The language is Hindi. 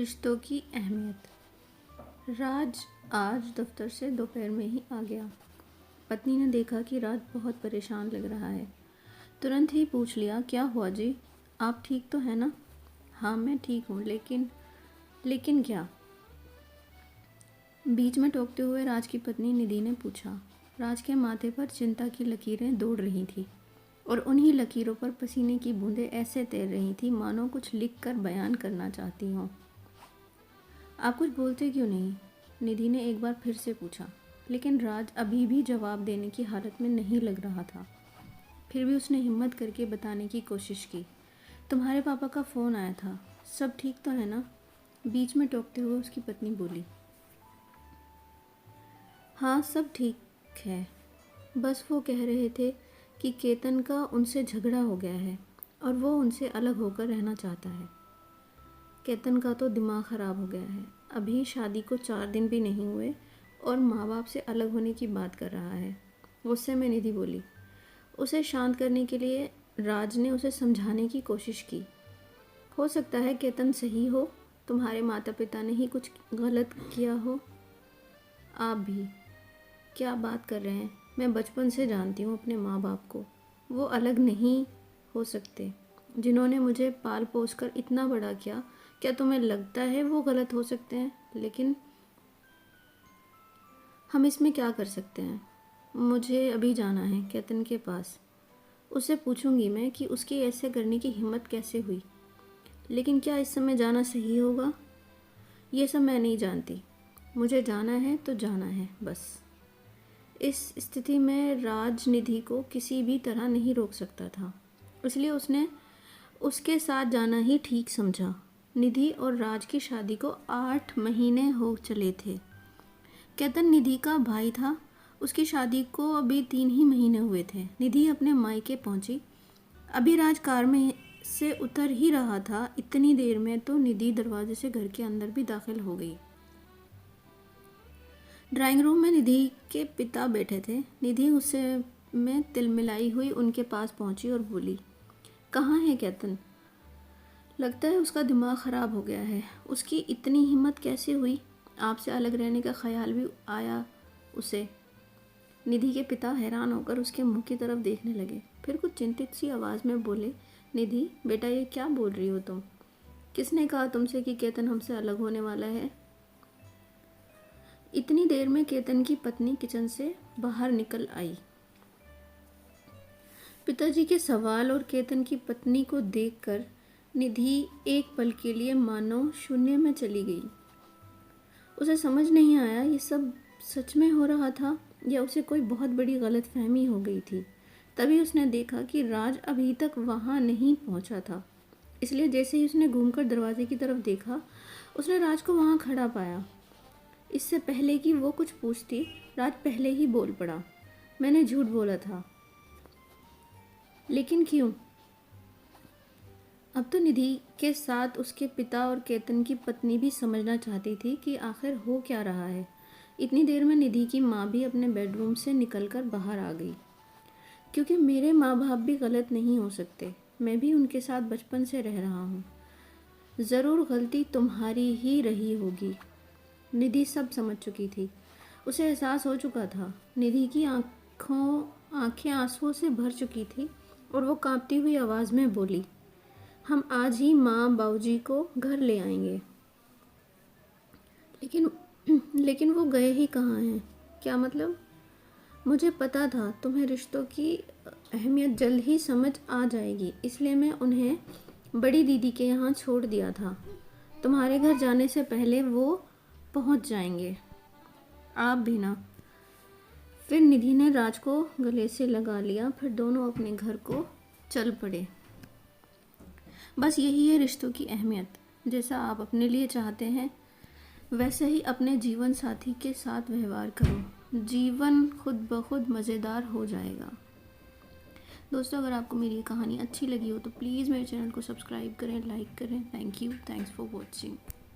रिश्तों की अहमियत। राज आज दफ्तर से दोपहर में ही आ गया। पत्नी ने देखा कि राज बहुत परेशान लग रहा है। तुरंत ही पूछ लिया, क्या हुआ जी, आप ठीक तो हैं ना? हाँ मैं ठीक हूँ, लेकिन क्या? बीच में टोकते हुए राज की पत्नी निधि ने पूछा। राज के माथे पर चिंता की लकीरें दौड़ रही थी और उन्हीं लकीरों पर पसीने की बूंदें ऐसे तैर रही थी मानो कुछ लिख कर बयान करना चाहती हों। आप कुछ बोलते क्यों नहीं? निधि ने एक बार फिर से पूछा, लेकिन राज अभी भी जवाब देने की हालत में नहीं लग रहा था। फिर भी उसने हिम्मत करके बताने की कोशिश की। तुम्हारे पापा का फ़ोन आया था, सब ठीक तो है ना? बीच में टोकते हुए उसकी पत्नी बोली। हाँ सब ठीक है, बस वो कह रहे थे कि केतन का उनसे झगड़ा हो गया है और वो उनसे अलग होकर रहना चाहता है। केतन का तो दिमाग ख़राब हो गया है, अभी शादी को 4 दिन भी नहीं हुए और माँ बाप से अलग होने की बात कर रहा है। गुस्से में निधि बोली। उसे शांत करने के लिए राज ने उसे समझाने की कोशिश की। हो सकता है केतन सही हो, तुम्हारे माता पिता ने ही कुछ गलत किया हो। आप भी क्या बात कर रहे हैं? मैं बचपन से जानती हूँ अपने माँ बाप को, वो अलग नहीं हो सकते। जिन्होंने मुझे पाल पोस कर इतना बड़ा किया, क्या तुम्हें लगता है वो गलत हो सकते हैं? लेकिन हम इसमें क्या कर सकते हैं? मुझे अभी जाना है केतन के पास। उससे पूछूंगी मैं कि उसकी ऐसे करने की हिम्मत कैसे हुई। लेकिन क्या इस समय जाना सही होगा? ये सब मैं नहीं जानती। मुझे जाना है तो जाना है बस। इस स्थिति में राजनिधि को किसी भी तरह नहीं रोक सकता था, इसलिए उसने उसके साथ जाना ही ठीक समझा। निधि और राज की शादी को 8 महीने हो चले थे। केतन निधि का भाई था, उसकी शादी को अभी 3 ही महीने हुए थे। निधि अपने मायके पहुंची। अभी राज कार में से उतर ही रहा था, इतनी देर में तो निधि दरवाजे से घर के अंदर भी दाखिल हो गई। ड्राइंग रूम में निधि के पिता बैठे थे। निधि गुस्से में तिलमिलाई हुई उनके पास पहुंची और बोली, कहाँ है केतन? लगता है उसका दिमाग ख़राब हो गया है। उसकी इतनी हिम्मत कैसे हुई? आपसे अलग रहने का ख्याल भी आया उसे? निधि के पिता हैरान होकर उसके मुंह की तरफ देखने लगे, फिर कुछ चिंतित सी आवाज़ में बोले, निधि बेटा ये क्या बोल रही हो तुम? किसने कहा तुमसे कि केतन हमसे अलग होने वाला है? इतनी देर में केतन की पत्नी किचन से बाहर निकल आई। पिताजी के सवाल और केतन की पत्नी को देखकर निधि एक पल के लिए मानो शून्य में चली गई। उसे समझ नहीं आया ये सब सच में हो रहा था या उसे कोई बहुत बड़ी गलतफहमी हो गई थी। तभी उसने देखा कि राज अभी तक वहाँ नहीं पहुँचा था, इसलिए जैसे ही उसने घूमकर दरवाजे की तरफ देखा, उसने राज को वहाँ खड़ा पाया। इससे पहले कि वो कुछ पूछती, राज पहले ही बोल पड़ा, मैंने झूठ बोला था। लेकिन क्यों? अब तो निधि के साथ उसके पिता और केतन की पत्नी भी समझना चाहती थी कि आखिर हो क्या रहा है। इतनी देर में निधि की माँ भी अपने बेडरूम से निकलकर बाहर आ गई। क्योंकि मेरे माँ बाप भी गलत नहीं हो सकते, मैं भी उनके साथ बचपन से रह रहा हूँ। ज़रूर गलती तुम्हारी ही रही होगी। निधि सब समझ चुकी थी, उसे एहसास हो चुका था। निधि की आंखें आंसुओं से भर चुकी थी और वो कांपती हुई आवाज़ में बोली, हम आज ही माँ बाबूजी को घर ले आएंगे। लेकिन वो गए ही कहाँ हैं? क्या मतलब? मुझे पता था तुम्हें रिश्तों की अहमियत जल्द ही समझ आ जाएगी, इसलिए मैं उन्हें बड़ी दीदी के यहाँ छोड़ दिया था। तुम्हारे घर जाने से पहले वो पहुँच जाएंगे। आप भी ना। फिर निधि ने राज को गले से लगा लिया, फिर दोनों अपने घर को चल पड़े। बस यही है रिश्तों की अहमियत। जैसा आप अपने लिए चाहते हैं वैसे ही अपने जीवन साथी के साथ व्यवहार करो, जीवन खुद ब खुद मज़ेदार हो जाएगा। दोस्तों, अगर आपको मेरी ये कहानी अच्छी लगी हो तो प्लीज़ मेरे चैनल को सब्सक्राइब करें, लाइक करें। Thank you, thanks for watching.